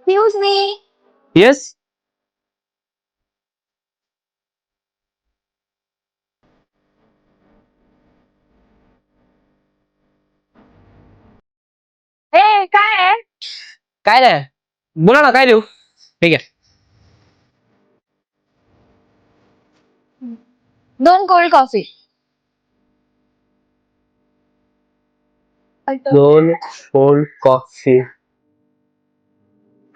Excuse me. Yes. हे काय आहे? काय नाही, बोला ना, काय देऊ? ठीक आहे. 2 cold coffee. 2 cold coffee.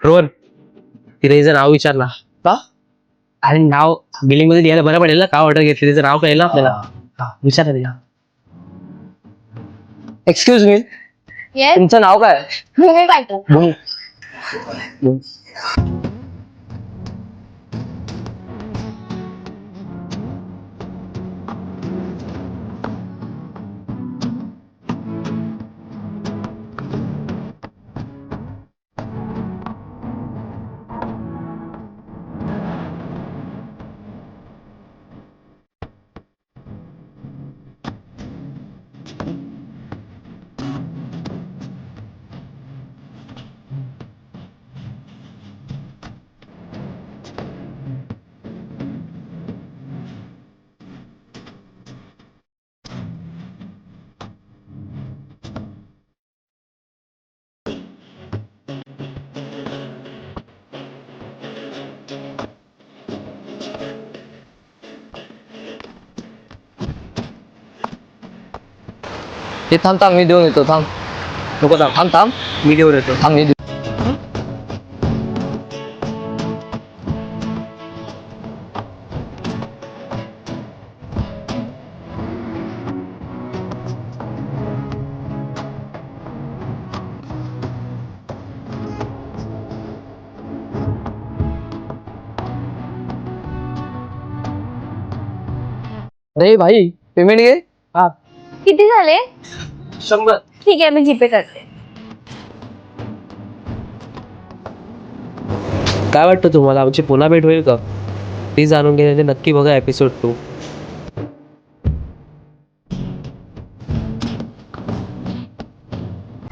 Rohan, तिने हिचं नाव विचारला का? अरे नाव बिलिंग मध्ये लिहायला बरं पडेल ना, का ऑर्डर घेतली तिचं नाव कळेल ना आपल्याला. विचारा तिला. Excuse me, yes. तुमचं नाव काय? भूमी पाटील. भूमी. हे थांब थांब, मी देऊन येतो. थांब नको थांब थांब थांब, मी घेऊन येतो. थांब मी अरे भाई, पेमेंट घे. हा, किती झाले? 100. ठीक आहे, मी जीपे करते. काय वाटतं तुम्हाला, आमची पुन्हा भेट होईल का? प्लीज जाणून घेण्याचे नक्की बघा एपिसोड 2.